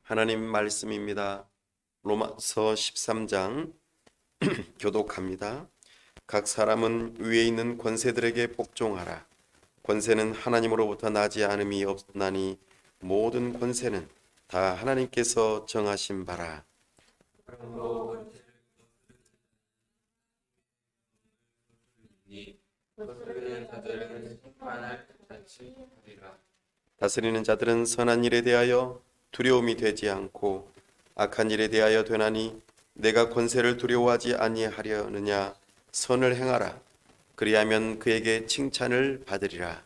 하나님 말씀입니다. 로마서 13장 교독합니다. 각 사람은 위에 있는 권세들에게 복종하라. 권세는 하나님으로부터 나지 않음이 없나니 모든 권세는 다 하나님께서 정하신 바라. 다스리는 자들은 선한 일에 대하여 두려움이 되지 않고 악한 일에 대하여 되나니 내가 권세를 두려워하지 아니하려느냐. 선을 행하라. 그리하면 그에게 칭찬을 받으리라.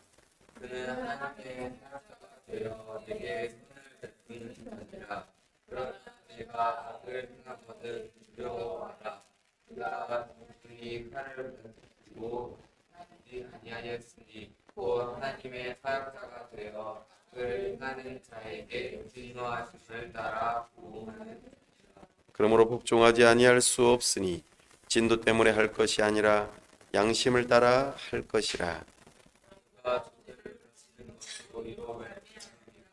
그는 하나님의 사역자가 되어 내게 손을 베푸는 자니라. 그러나 내가 악을 행하거든 두려워하라. 그가 단순히 칼을 가지고 하지 아니하였으니 곧 하나님의 사역자가 되어 악을 행하는 자에게 진노하심을 따라 보응하는 그러므로 복종하지 아니할 수 없으니 진도 때문에 할 것이 아니라 양심을 따라 할 것이라. 자가 주제를 가지는 것으로 이루어갈 것입니다.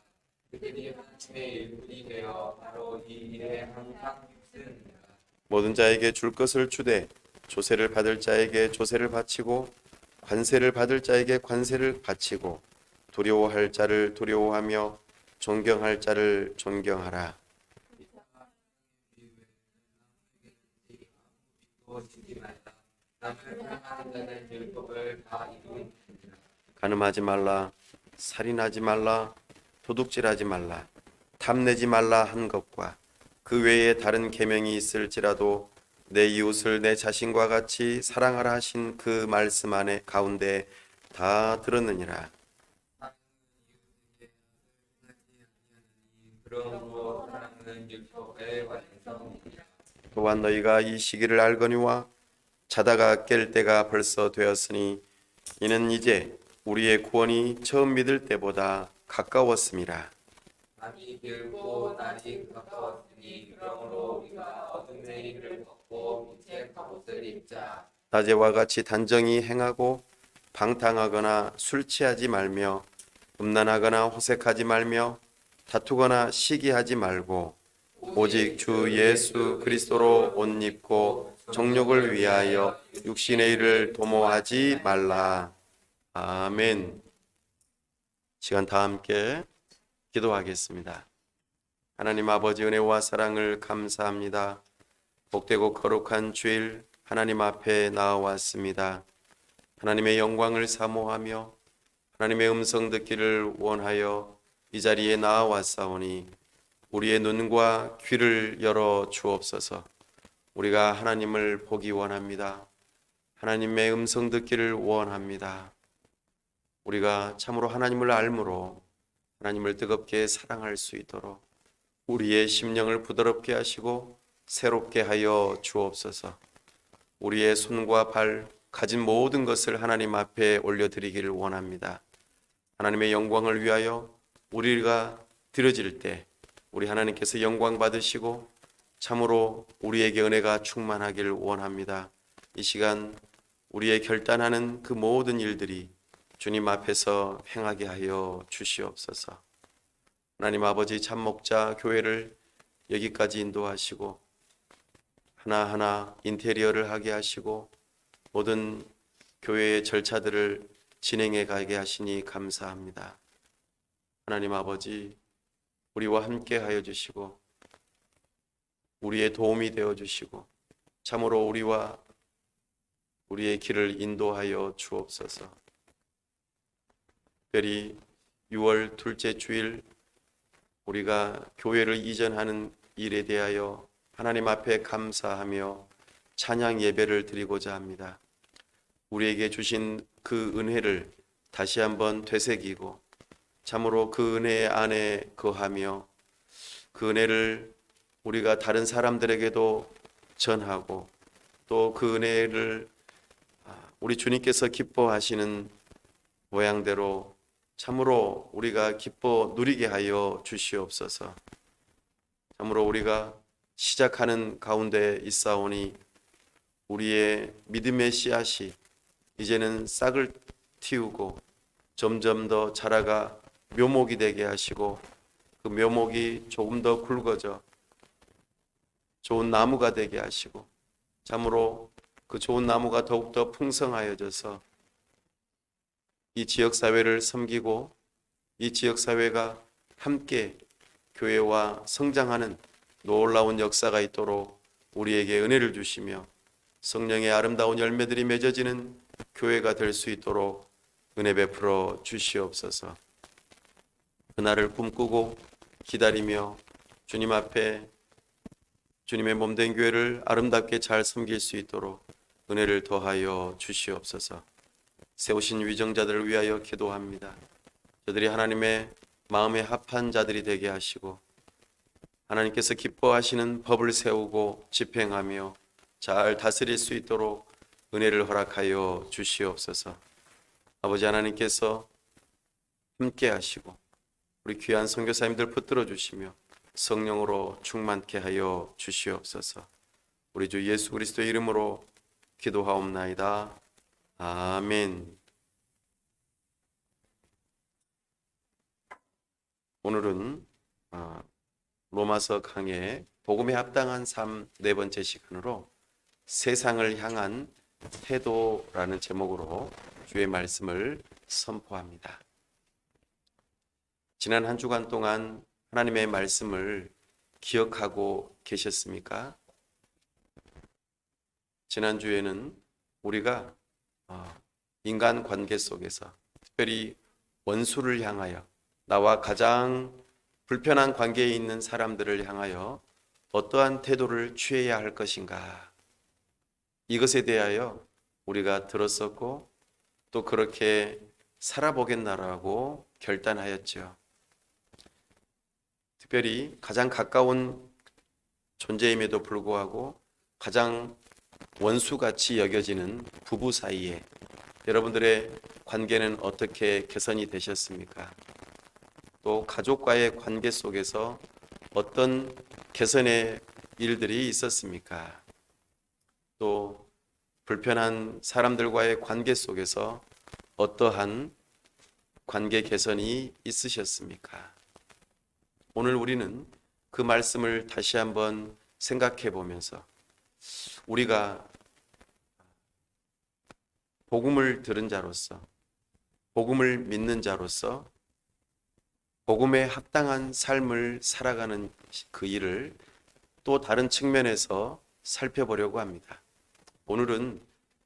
그들이 하나님의 일꾼이 되어 바로 이 일에 항상 힘쓰느니라. 모든 자에게 줄 것을 주되 조세를 받을 자에게 조세를 바치고 관세를 받을 자에게 관세를 바치고 두려워할 자를 두려워하며 존경할 자를 존경하라. 주지 말라. 남을 사랑하는 자는 율법을 다 이루니라. 간음하지 말라, 살인하지 말라, 도둑질하지 말라, 탐내지 말라 한 것과 그 외에 다른 계명이 있을지라도 내 이웃을 내 자신과 같이 사랑하라 하신 그 말씀 안에 가운데 다 들었느니라. 그러므로 사랑은 율법의 완성이라. 또한 너희가 이 시기를 알거니와 자다가 깰 때가 벌써 되었으니 이는 이제 우리의 구원이 처음 믿을 때보다 가까웠음이라. 밤이 길고 날이 가까웠으니 그러므로 우리가 어둠의 일을 벗고 빛의 갑옷을 입자. 낮에와 같이 단정히 행하고 방탕하거나 술 취하지 말며 음란하거나 호색하지 말며 다투거나 시기하지 말고 오직 주 예수 그리스도로 옷 입고 정욕을 위하여 육신의 일을 도모하지 말라. 아멘. 시간 다 함께 기도하겠습니다. 하나님 아버지 은혜와 사랑을 감사합니다. 복되고 거룩한 주일 하나님 앞에 나와왔습니다. 하나님의 영광을 사모하며 하나님의 음성 듣기를 원하여 이 자리에 나와왔사오니 우리의 눈과 귀를 열어 주옵소서. 우리가 하나님을 보기 원합니다. 하나님의 음성 듣기를 원합니다. 우리가 참으로 하나님을 알므로 하나님을 뜨겁게 사랑할 수 있도록 우리의 심령을 부드럽게 하시고 새롭게 하여 주옵소서. 우리의 손과 발 가진 모든 것을 하나님 앞에 올려드리기를 원합니다. 하나님의 영광을 위하여 우리가 드려질 때 우리 하나님께서 영광 받으시고 참으로 우리에게 은혜가 충만하기를 원합니다. 이 시간 우리의 결단하는 그 모든 일들이 주님 앞에서 행하게 하여 주시옵소서. 하나님 아버지 참목자 교회를 여기까지 인도하시고 하나하나 인테리어를 하게 하시고 모든 교회의 절차들을 진행해 가게 하시니 감사합니다. 하나님 아버지 우리와 함께 하여 주시고 우리의 도움이 되어 주시고 참으로 우리와 우리의 길을 인도하여 주옵소서. 특별히 6월 둘째 주일 우리가 교회를 이전하는 일에 대하여 하나님 앞에 감사하며 찬양 예배를 드리고자 합니다. 우리에게 주신 그 은혜를 다시 한번 되새기고 참으로 그 은혜 안에 거하며 그 은혜를 우리가 다른 사람들에게도 전하고 또 그 은혜를 우리 주님께서 기뻐하시는 모양대로 참으로 우리가 기뻐 누리게 하여 주시옵소서. 참으로 우리가 시작하는 가운데 있사오니 우리의 믿음의 씨앗이 이제는 싹을 틔우고 점점 더 자라가 묘목이 되게 하시고 그 묘목이 조금 더 굵어져 좋은 나무가 되게 하시고, 참으로 그 좋은 나무가 더욱더 풍성하여져서 이 지역사회를 섬기고 이 지역사회가 함께 교회와 성장하는 놀라운 역사가 있도록 우리에게 은혜를 주시며 성령의 아름다운 열매들이 맺어지는 교회가 될 수 있도록 은혜 베풀어 주시옵소서. 그날을 꿈꾸고 기다리며 주님 앞에 주님의 몸된 교회를 아름답게 잘 섬길 수 있도록 은혜를 더하여 주시옵소서. 세우신 위정자들을 위하여 기도합니다. 저들이 하나님의 마음에 합한 자들이 되게 하시고 하나님께서 기뻐하시는 법을 세우고 집행하며 잘 다스릴 수 있도록 은혜를 허락하여 주시옵소서. 아버지 하나님께서 함께 하시고 우리 귀한 선교사님들 붙들어 주시며 성령으로 충만케 하여 주시옵소서. 우리 주 예수 그리스도의 이름으로 기도하옵나이다. 아멘. 오늘은 로마서 강의 복음에 합당한 삶 네 번째 시간으로 세상을 향한 태도라는 제목으로 주의 말씀을 선포합니다. 지난 한 주간 동안 하나님의 말씀을 기억하고 계셨습니까? 지난주에는 우리가 인간 관계 속에서 특별히 원수를 향하여 나와 가장 불편한 관계에 있는 사람들을 향하여 어떠한 태도를 취해야 할 것인가, 이것에 대하여 우리가 들었었고 또 그렇게 살아보겠나라고 결단하였죠. 특별히 가장 가까운 존재임에도 불구하고 가장 원수같이 여겨지는 부부 사이에 여러분들의 관계는 어떻게 개선이 되셨습니까? 또 가족과의 관계 속에서 어떤 개선의 일들이 있었습니까? 또 불편한 사람들과의 관계 속에서 어떠한 관계 개선이 있으셨습니까? 오늘 우리는 그 말씀을 다시 한번 생각해 보면서 우리가 복음을 들은 자로서, 복음을 믿는 자로서 복음에 합당한 삶을 살아가는 그 일을 또 다른 측면에서 살펴보려고 합니다. 오늘은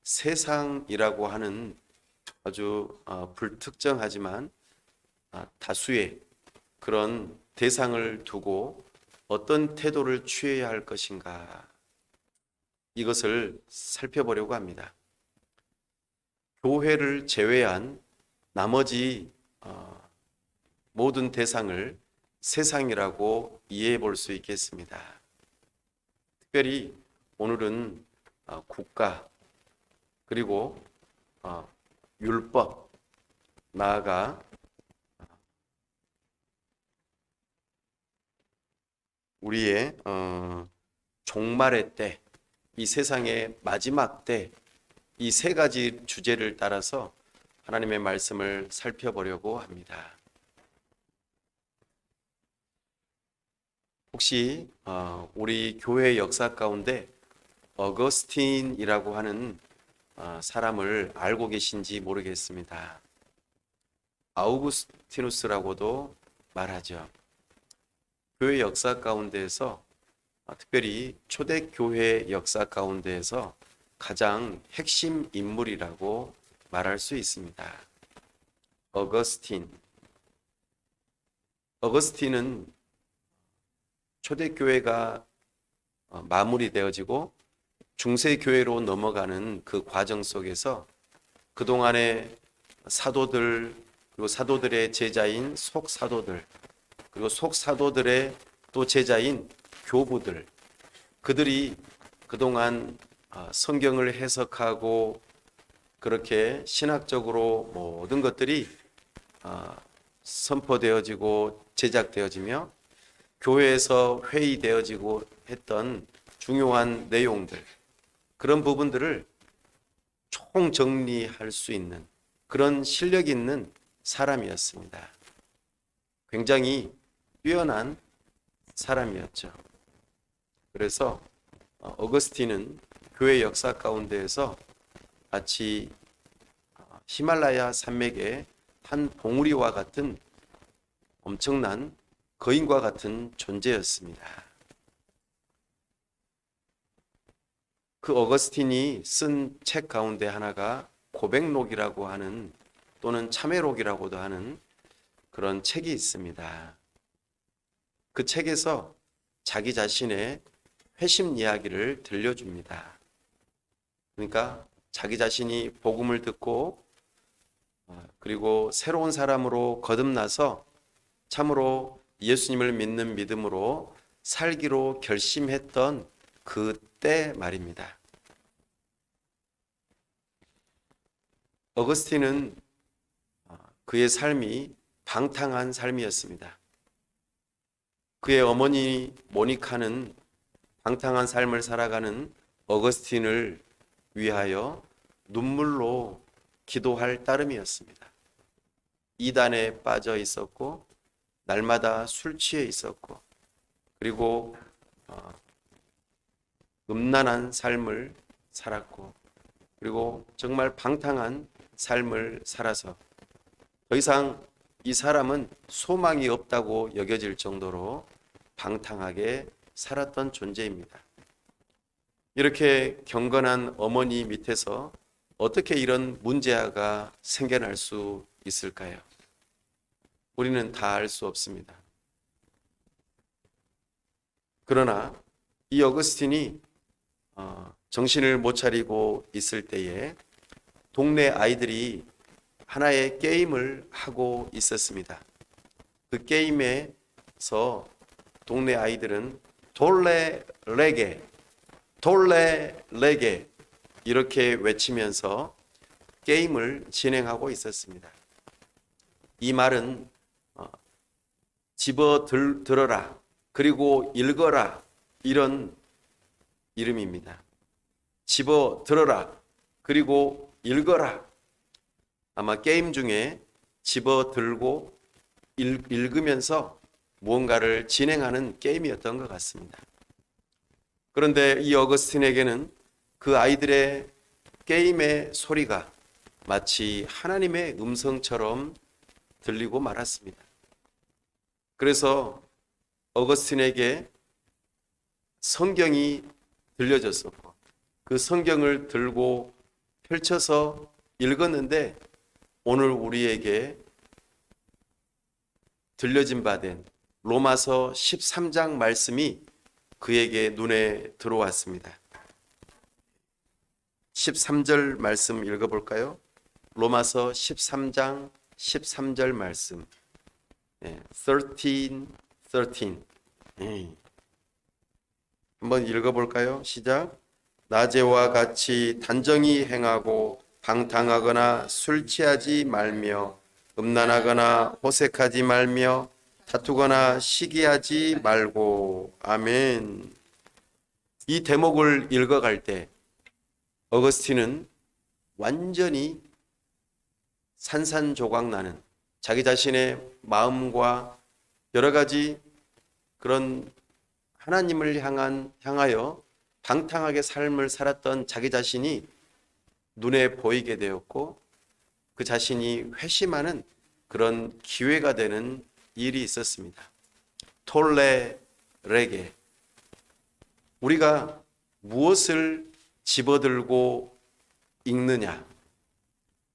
세상이라고 하는 아주 불특정하지만 다수의 그런 대상을 두고 어떤 태도를 취해야 할 것인가, 이것을 살펴보려고 합니다. 교회를 제외한 나머지 모든 대상을 세상이라고 이해해 볼 수 있겠습니다. 특별히 오늘은 국가 그리고 율법, 나아가 우리의 종말의 때, 이 세상의 마지막 때, 이 세 가지 주제를 따라서 하나님의 말씀을 살펴보려고 합니다. 혹시 우리 교회 역사 가운데 어거스틴이라고 하는 사람을 알고 계신지 모르겠습니다. 아우구스티누스라고도 말하죠. 교회 역사 가운데에서 특별히 초대교회 역사 가운데에서 가장 핵심 인물이라고 말할 수 있습니다. 어거스틴은 초대교회가 마무리되어지고 중세교회로 넘어가는 그 과정 속에서 그동안의 사도들, 그리고 사도들의 제자인 속사도들, 그리고 속사도들의 또 제자인 교부들, 그들이 그동안 성경을 해석하고 그렇게 신학적으로 모든 것들이 선포되어지고 제작되어지며 교회에서 회의되어지고 했던 중요한 내용들, 그런 부분들을 총정리할 수 있는 그런 실력 있는 사람이었습니다. 굉장히 뛰어난 사람이었죠. 그래서 어거스틴은 교회 역사 가운데에서 마치 히말라야 산맥의 한 봉우리와 같은 엄청난 거인과 같은 존재였습니다. 그 어거스틴이 쓴 책 가운데 하나가 고백록이라고 하는 또는 참회록이라고도 하는 그런 책이 있습니다. 그 책에서 자기 자신의 회심 이야기를 들려줍니다. 그러니까 자기 자신이 복음을 듣고 그리고 새로운 사람으로 거듭나서 참으로 예수님을 믿는 믿음으로 살기로 결심했던 그때 말입니다. 어거스틴은 그의 삶이 방탕한 삶이었습니다. 그의 어머니 모니카는 방탕한 삶을 살아가는 어거스틴을 위하여 눈물로 기도할 따름이었습니다. 이단에 빠져 있었고 날마다 술 취해 있었고 그리고 음란한 삶을 살았고 그리고 정말 방탕한 삶을 살아서 더 이상 이 사람은 소망이 없다고 여겨질 정도로 방탕하게 살았던 존재입니다. 이렇게 경건한 어머니 밑에서 어떻게 이런 문제가 생겨날 수 있을까요? 우리는 다 알 수 없습니다. 그러나 이 어거스틴이 정신을 못 차리고 있을 때에 동네 아이들이 하나의 게임을 하고 있었습니다. 그 게임에서 동네 아이들은 돌레 레게 돌레 레게 이렇게 외치면서 게임을 진행하고 있었습니다. 이 말은 집어 들어라 그리고 읽어라 이런 이름입니다. 집어 들어라 그리고 읽어라. 아마 게임 중에 집어 들고 읽으면서 무언가를 진행하는 게임이었던 것 같습니다. 그런데 이 어거스틴에게는 그 아이들의 게임의 소리가 마치 하나님의 음성처럼 들리고 말았습니다. 그래서 어거스틴에게 성경이 들려졌었고 그 성경을 들고 펼쳐서 읽었는데 오늘 우리에게 들려진 바 된 로마서 13장 말씀이 그에게 눈에 들어왔습니다. 13절 말씀 읽어볼까요? 로마서 13장 13절 말씀 13. 한번 읽어볼까요? 시작. 낮에와 같이 단정히 행하고 방탕하거나 술 취하지 말며 음란하거나 호색하지 말며 다투거나 시기하지 말고. 아멘. 이 대목을 읽어갈 때 어거스틴은 완전히 산산조각 나는 자기 자신의 마음과 여러 가지 그런 하나님을 향하여 방탕하게 삶을 살았던 자기 자신이 눈에 보이게 되었고 그 자신이 회심하는 그런 기회가 되는 일이 있었습니다. 톨레레게. 우리가 무엇을 집어들고 읽느냐?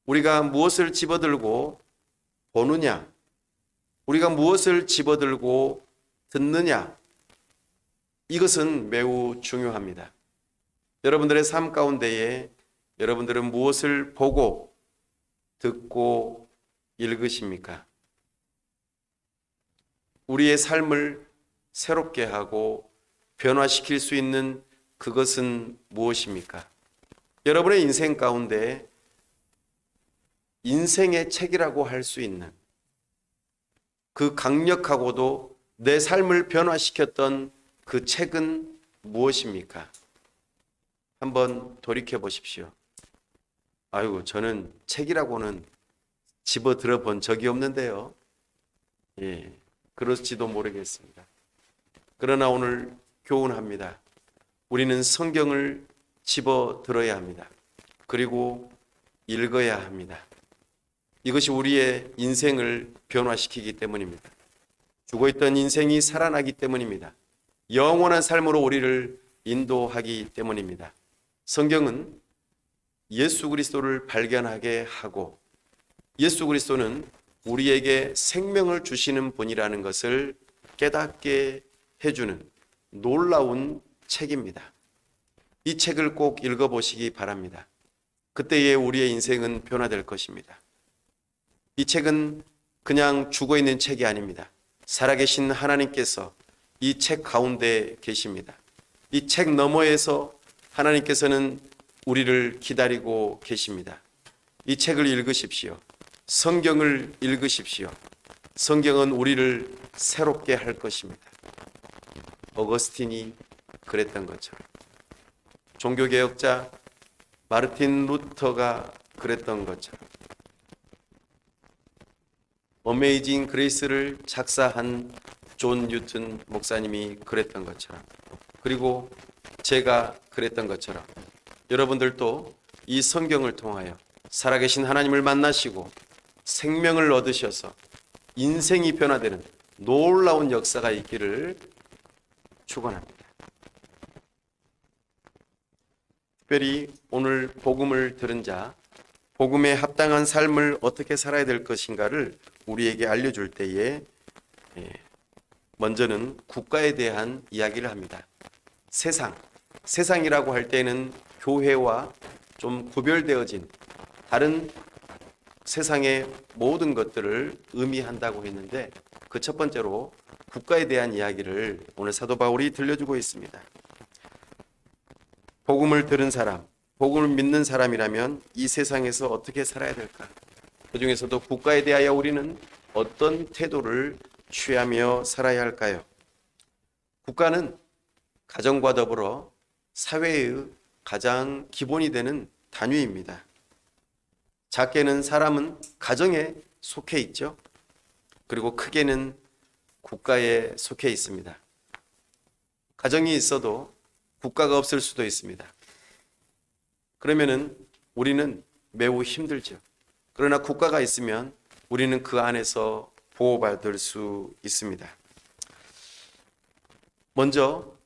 우리가 무엇을 집어들고 보느냐? 우리가 무엇을 집어들고 듣느냐? 이것은 매우 중요합니다. 여러분들의 삶 가운데에 여러분들은 무엇을 보고 듣고 읽으십니까? 우리의 삶을 새롭게 하고 변화시킬 수 있는 그것은 무엇입니까? 여러분의 인생 가운데 인생의 책이라고 할 수 있는 그 강력하고도 내 삶을 변화시켰던 그 책은 무엇입니까? 한번 돌이켜 보십시오. 아이고, 저는 책이라고는 집어 들어본 적이 없는데요. 예. 그럴지도 모르겠습니다. 그러나 오늘 교훈합니다. 우리는 성경을 집어 들어야 합니다. 그리고 읽어야 합니다. 이것이 우리의 인생을 변화시키기 때문입니다. 죽어있던 인생이 살아나기 때문입니다. 영원한 삶으로 우리를 인도하기 때문입니다. 성경은 예수 그리스도를 발견하게 하고 예수 그리스도는 우리에게 생명을 주시는 분이라는 것을 깨닫게 해주는 놀라운 책입니다. 이 책을 꼭 읽어보시기 바랍니다. 그때에 우리의 인생은 변화될 것입니다. 이 책은 그냥 죽어있는 책이 아닙니다. 살아계신 하나님께서 이 책 가운데 계십니다. 이 책 너머에서 하나님께서는 우리를 기다리고 계십니다. 이 책을 읽으십시오. 성경을 읽으십시오. 성경은 우리를 새롭게 할 것입니다. 어거스틴이 그랬던 것처럼, 종교개혁자 마르틴 루터가 그랬던 것처럼, 어메이징 그레이스를 작사한 존 뉴튼 목사님이 그랬던 것처럼, 그리고 제가 그랬던 것처럼 여러분들도 이 성경을 통하여 살아계신 하나님을 만나시고 생명을 얻으셔서 인생이 변화되는 놀라운 역사가 있기를 축원합니다. 특별히 오늘 복음을 들은 자, 복음에 합당한 삶을 어떻게 살아야 될 것인가를 우리에게 알려줄 때에 먼저는 국가에 대한 이야기를 합니다. 세상이라고 할 때는 교회와 좀 구별되어진 다른 세상의 모든 것들을 의미한다고 했는데, 그 첫 번째로 국가에 대한 이야기를 오늘 사도 바울이 들려주고 있습니다. 복음을 들은 사람, 복음을 믿는 사람이라면 이 세상에서 어떻게 살아야 될까? 그 중에서도 국가에 대하여 우리는 어떤 태도를 취하며 살아야 할까요? 국가는 가정과 더불어 사회의 가장 기본이 되는 단위입니다. 작게는 사람은 가정에 속해 있죠. 그리고 크게는 국가에 속해 있습니다. 가정이 있어도 국가가 없을 수도 있습니다. 그러면은 우리는 매우 힘들죠. 그러나 국가가 있으면 우리는 그 안에서 보호받을 수 있습니다. 먼저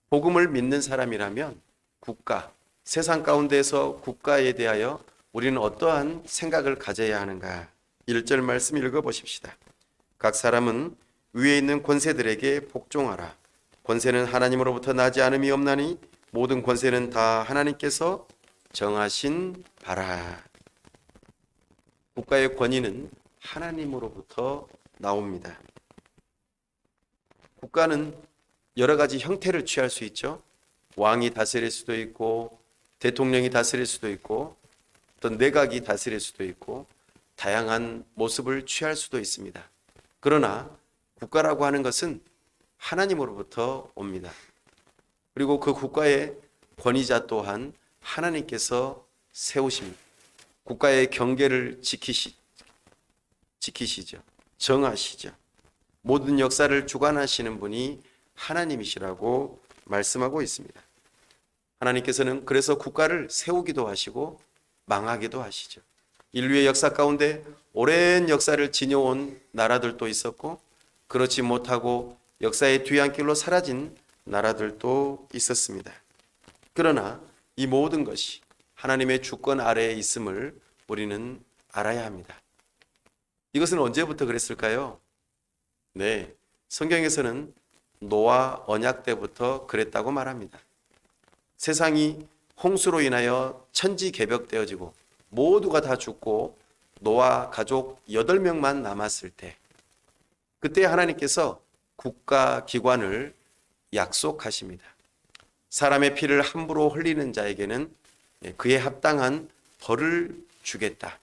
복음을 믿는 사람이라면 국가, 세상 가운데서 국가에 대하여 우리는 어떠한 생각을 가져야 하는가? 1절 말씀 읽어보십시다. 각 사람은 위에 있는 권세들에게 복종하라. 권세는 하나님으로부터 나지 않음이 없나니 모든 권세는 다 하나님께서 정하신 바라. 국가의 권위는 하나님으로부터 나옵니다. 국가는 여러 가지 형태를 취할 수 있죠. 왕이 다스릴 수도 있고, 대통령이 다스릴 수도 있고, 어떤 내각이 다스릴 수도 있고, 다양한 모습을 취할 수도 있습니다. 그러나 국가라고 하는 것은 하나님으로부터 옵니다. 그리고 그 국가의 권위자 또한 하나님께서 세우십니다. 국가의 경계를 지키시죠. 정하시죠. 모든 역사를 주관하시는 분이 하나님이시라고 말씀하고 있습니다. 하나님께서는 그래서 국가를 세우기도 하시고 망하기도 하시죠. 인류의 역사 가운데 오랜 역사를 지녀온 나라들도 있었고, 그렇지 못하고 역사의 뒤안길로 사라진 나라들도 있었습니다. 그러나 이 모든 것이 하나님의 주권 아래에 있음을 우리는 알아야 합니다. 이것은 언제부터 그랬을까요? 네, 성경에서는 노아 언약 때부터 그랬다고 말합니다. 세상이 홍수로 인하여 천지개벽되어지고 모두가 다 죽고 노아 가족 8명만 남았을 때, 그때 하나님께서 국가 기관을 약속하십니다. 사람의 피를 함부로 흘리는 자에게는 그에 합당한 벌을 주겠다.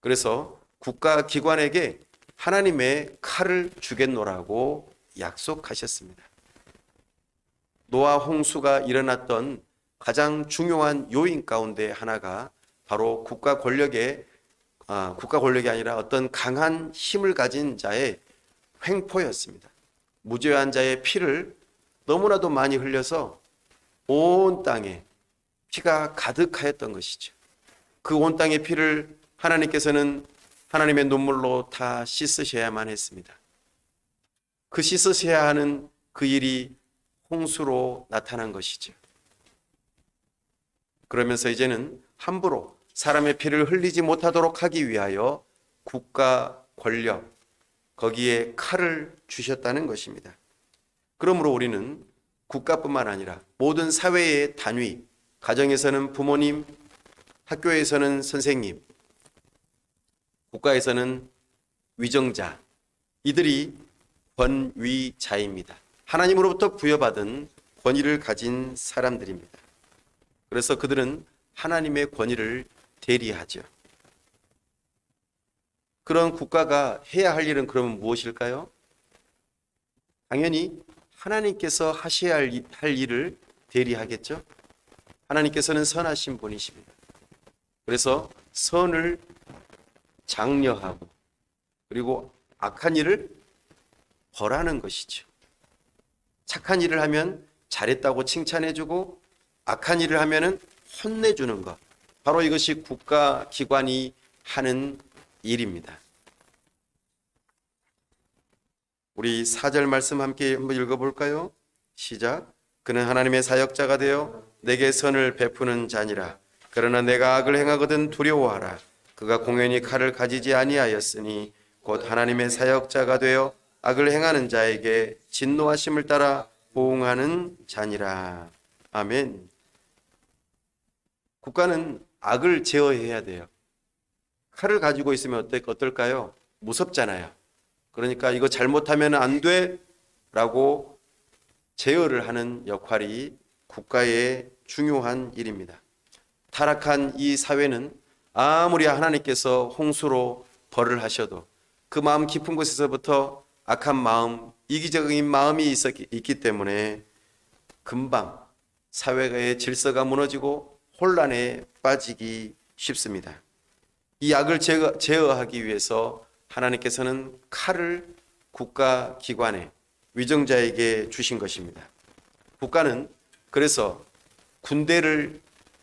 그래서 국가 기관에게 하나님의 칼을 주겠노라고 약속하셨습니다. 노아 홍수가 일어났던 가장 중요한 요인 가운데 하나가 바로 국가 권력이 아니라 어떤 강한 힘을 가진 자의 횡포였습니다. 무죄한 자의 피를 너무나도 많이 흘려서 온 땅에 피가 가득하였던 것이죠. 그 온 땅의 피를 하나님께서는 하나님의 눈물로 다 씻으셔야만 했습니다. 그 씻으셔야 하는 그 일이 홍수로 나타난 것이죠. 그러면서 이제는 함부로 사람의 피를 흘리지 못하도록 하기 위하여 국가 권력, 거기에 칼을 주셨다는 것입니다. 그러므로 우리는 국가뿐만 아니라 모든 사회의 단위, 가정에서는 부모님, 학교에서는 선생님, 국가에서는 위정자, 이들이 권위자입니다. 하나님으로부터 부여받은 권위를 가진 사람들입니다. 그래서 그들은 하나님의 권위를 대리하죠. 그런 국가가 해야 할 일은 그러면 무엇일까요? 당연히 하나님께서 하셔야 할 일을 대리하겠죠. 하나님께서는 선하신 분이십니다. 그래서 선을 장려하고 그리고 악한 일을 벌하는 것이죠. 착한 일을 하면 잘했다고 칭찬해주고 악한 일을 하면 혼내주는 것. 바로 이것이 국가기관이 하는 일입니다. 우리 4절 말씀 함께 한번 읽어볼까요? 시작. 그는 하나님의 사역자가 되어 내게 선을 베푸는 자니라. 그러나 내가 악을 행하거든 두려워하라. 그가 공연히 칼을 가지지 아니하였으니 곧 하나님의 사역자가 되어 악을 행하는 자에게 진노하심을 따라 보응하는 자니라. 아멘. 국가는 악을 제어해야 돼요. 칼을 가지고 있으면 어떨까요? 무섭잖아요. 그러니까 이거 잘못하면 안 돼 라고 제어를 하는 역할이 국가의 중요한 일입니다. 타락한 이 사회는 아무리 하나님께서 홍수로 벌을 하셔도 그 마음 깊은 곳에서부터 악한 마음, 이기적인 마음이 있기 때문에 금방 사회의 질서가 무너지고 혼란에 빠지기 쉽습니다. 이 악을 제어하기 위해서 하나님께서는 칼을 국가기관에 위정자에게 주신 것입니다. 국가는 그래서 군대를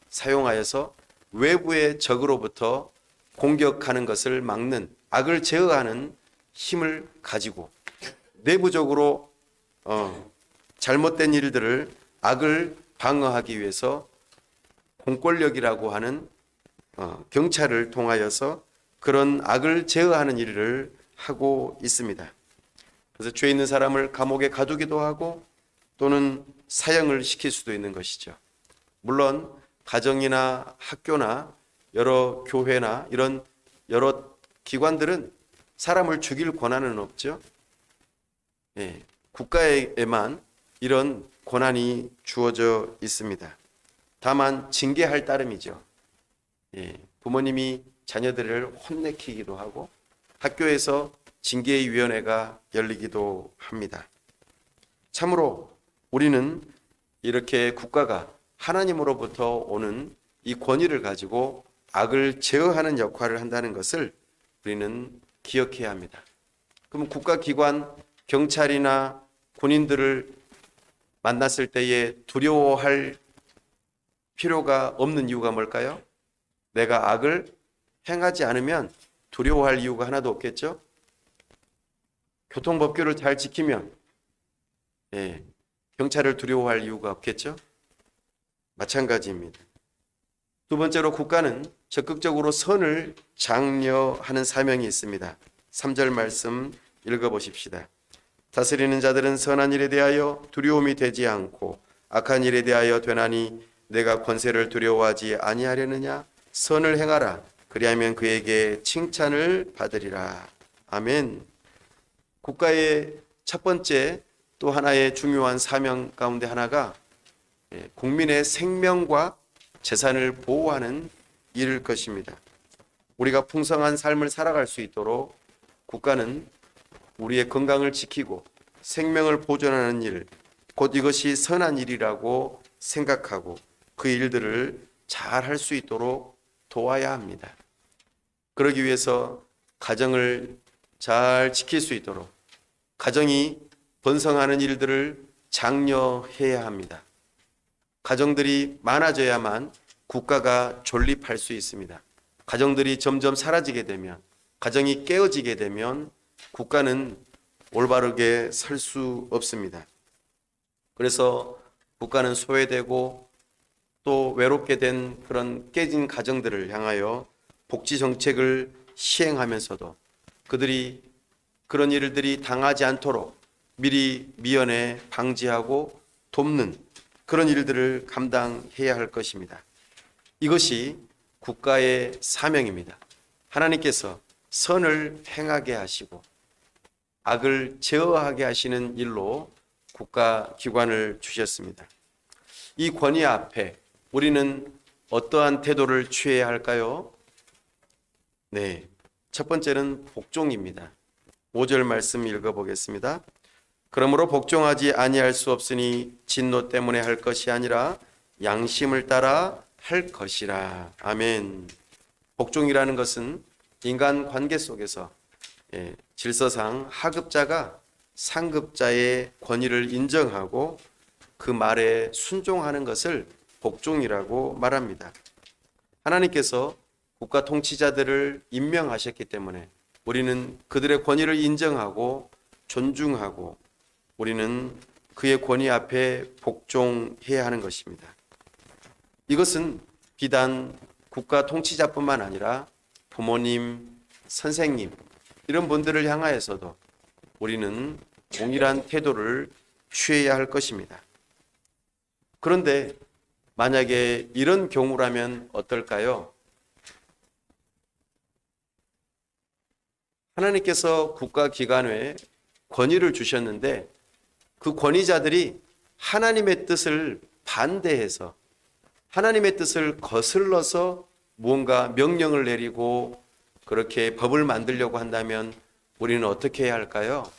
사용하여서 외부의 적으로부터 공격하는 것을 막는 악을 제어하는 힘을 가지고 내부적으로 잘못된 일들을 악을 방어하기 위해서 공권력이라고 하는 경찰을 통하여서 그런 악을 제어하는 일을 하고 있습니다. 그래서 죄 있는 사람을 감옥에 가두기도 하고 또는 사형을 시킬 수도 있는 것이죠. 물론 가정이나 학교나 여러 교회나 이런 여러 기관들은 사람을 죽일 권한은 없죠. 국가에만 이런 권한이 주어져 있습니다. 다만 징계할 따름이죠. 부모님이 자녀들을 혼내키기도 하고 학교에서 징계위원회가 열리기도 합니다. 참으로 우리는 이렇게 국가가 하나님으로부터 오는 이 권위를 가지고 악을 제어하는 역할을 한다는 것을 우리는 기억해야 합니다. 그럼 국가기관, 경찰이나 군인들을 만났을 때에 두려워할 필요가 없는 이유가 뭘까요? 내가 악을 행하지 않으면 두려워할 이유가 하나도 없겠죠? 교통법규를 잘 지키면 경찰을 두려워할 이유가 없겠죠? 마찬가지입니다. 두 번째로 국가는 적극적으로 선을 장려하는 사명이 있습니다. 3절 말씀 읽어보십시다. 다스리는 자들은 선한 일에 대하여 두려움이 되지 않고 악한 일에 대하여 되나니 내가 권세를 두려워하지 아니하려느냐? 선을 행하라. 그리하면 그에게 칭찬을 받으리라. 아멘. 국가의 첫 번째 또 하나의 중요한 사명 가운데 하나가 국민의 생명과 재산을 보호하는 일일 것입니다. 우리가 풍성한 삶을 살아갈 수 있도록 국가는 우리의 건강을 지키고 생명을 보존하는 일, 곧 이것이 선한 일이라고 생각하고 그 일들을 잘 할 수 있도록 도와야 합니다. 그러기 위해서 가정을 잘 지킬 수 있도록 가정이 번성하는 일들을 장려해야 합니다. 가정들이 많아져야만 국가가 존립할 수 있습니다. 가정들이 점점 사라지게 되면, 가정이 깨어지게 되면 국가는 올바르게 설 수 없습니다. 그래서 국가는 소외되고 또 외롭게 된 그런 깨진 가정들을 향하여 복지 정책을 시행하면서도 그들이 그런 일들이 당하지 않도록 미리 미연에 방지하고 돕는 그런 일들을 감당해야 할 것입니다. 이것이 국가의 사명입니다. 하나님께서 선을 행하게 하시고 악을 제어하게 하시는 일로 국가 기관을 주셨습니다. 이 권위 앞에 우리는 어떠한 태도를 취해야 할까요? 네, 첫 번째는 복종입니다. 5절 말씀 읽어보겠습니다. 그러므로 복종하지 아니할 수 없으니 진노 때문에 할 것이 아니라 양심을 따라 할 것이라. 아멘. 복종이라는 것은 인간 관계 속에서 질서상 하급자가 상급자의 권위를 인정하고 그 말에 순종하는 것을 복종이라고 말합니다. 하나님께서 국가 통치자들을 임명하셨기 때문에 우리는 그들의 권위를 인정하고 존중하고 우리는 그의 권위 앞에 복종해야 하는 것입니다. 이것은 비단 국가 통치자뿐만 아니라 부모님, 선생님 이런 분들을 향하여서도 우리는 동일한 태도를 취해야 할 것입니다. 그런데 만약에 이런 경우라면 어떨까요? 하나님께서 국가기관에 권위를 주셨는데 그 권위자들이 하나님의 뜻을 반대해서 하나님의 뜻을 거슬러서 무언가 명령을 내리고 그렇게 법을 만들려고 한다면 우리는 어떻게 해야 할까요?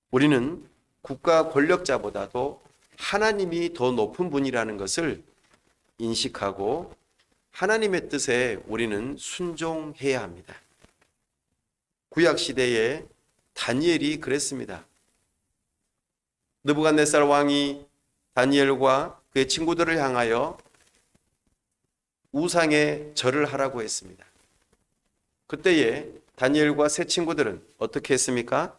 우리는 국가 권력자보다도 하나님이 더 높은 분이라는 것을 인식하고 하나님의 뜻에 우리는 순종해야 합니다. 구약 시대에 다니엘이 그랬습니다. 느부갓네살 왕이 다니엘과 그의 친구들을 향하여 우상에 절을 하라고 했습니다. 그때에 다니엘과 세 친구들은 어떻게 했습니까?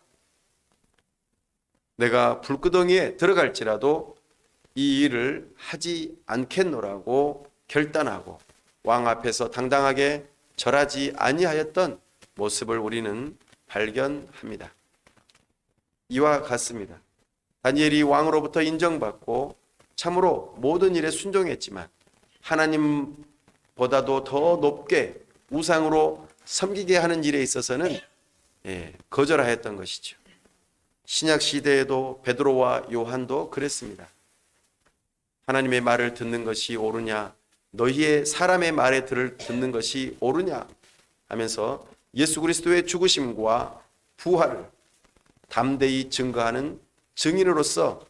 내가 불구덩이에 들어갈지라도 이 일을 하지 않겠노라고 결단하고 왕 앞에서 당당하게 절하지 아니하였던 모습을 우리는 발견합니다. 이와 같습니다. 다니엘이 왕으로부터 인정받고 참으로 모든 일에 순종했지만 하나님보다도 더 높게 우상으로 섬기게 하는 일에 있어서는 거절하였던 것이죠. 신약 시대에도 베드로와 요한도 그랬습니다. 하나님의 말을 듣는 것이 옳으냐, 너희의 사람의 말에 듣는 것이 옳으냐 하면서 예수 그리스도의 죽으심과 부활을 담대히 증거하는 증인으로서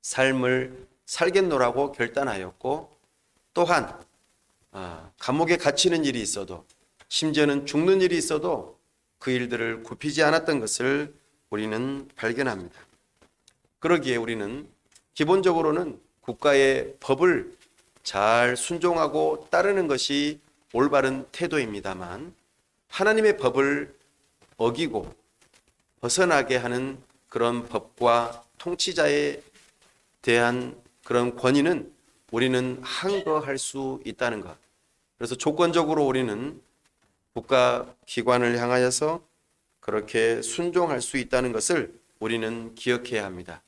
삶을 살겠노라고 결단하였고 또한 감옥에 갇히는 일이 있어도 심지어는 죽는 일이 있어도 그 일들을 굽히지 않았던 것을 우리는 발견합니다. 그러기에 우리는 기본적으로는 국가의 법을 잘 순종하고 따르는 것이 올바른 태도입니다만 하나님의 법을 어기고 벗어나게 하는 그런 법과 통치자에 대한 그런 권위는 우리는 항거할 수 있다는 것. 그래서 조건적으로 우리는 국가기관을 향하여서 그렇게 순종할 수 있다는 것을 우리는 기억해야 합니다.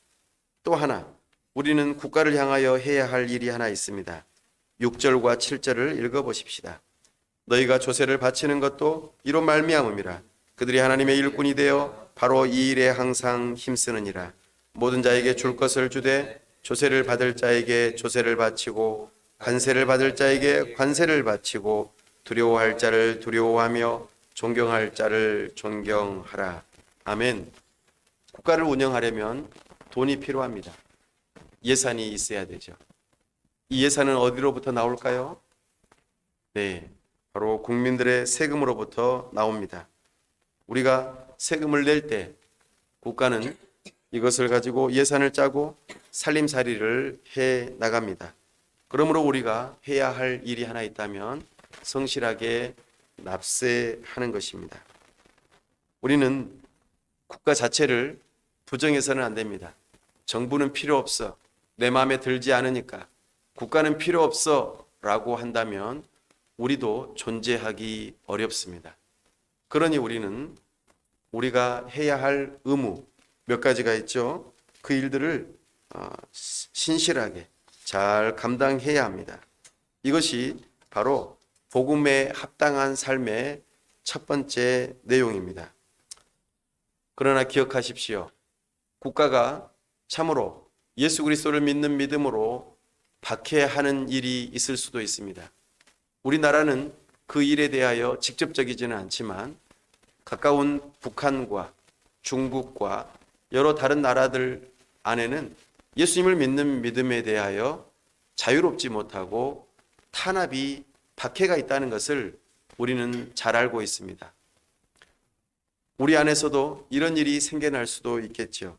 또 하나, 우리는 국가를 향하여 해야 할 일이 하나 있습니다. 6절과 7절을 읽어보십시다. 너희가 조세를 바치는 것도 이로 말미암음이라. 그들이 하나님의 일꾼이 되어 바로 이 일에 항상 힘쓰느니라. 모든 자에게 줄 것을 주되 조세를 받을 자에게 조세를 바치고 관세를 받을 자에게 관세를 바치고 두려워할 자를 두려워하며 존경할 자를 존경하라. 아멘. 국가를 운영하려면 돈이 필요합니다. 예산이 있어야 되죠. 이 예산은 어디로부터 나올까요? 네, 바로 국민들의 세금으로부터 나옵니다. 우리가 세금을 낼 때 국가는 이것을 가지고 예산을 짜고 살림살이를 해 나갑니다. 그러므로 우리가 해야 할 일이 하나 있다면 성실하게 납세하는 것입니다. 우리는 국가 자체를 부정해서는 안 됩니다. 정부는 필요 없어. 내 마음에 들지 않으니까. 국가는 필요 없어 라고 한다면 우리도 존재하기 어렵습니다. 그러니 우리는 우리가 해야 할 의무 몇 가지가 있죠. 그 일들을 신실하게 잘 감당해야 합니다. 이것이 바로 복음에 합당한 삶의 첫 번째 내용입니다. 그러나 기억하십시오. 국가가 참으로 예수 그리스도를 믿는 믿음으로 박해하는 일이 있을 수도 있습니다. 우리나라는 그 일에 대하여 직접적이지는 않지만 가까운 북한과 중국과 여러 다른 나라들 안에는 예수님을 믿는 믿음에 대하여 자유롭지 못하고 탄압이 박해가 있다는 것을 우리는 잘 알고 있습니다. 우리 안에서도 이런 일이 생겨날 수도 있겠죠.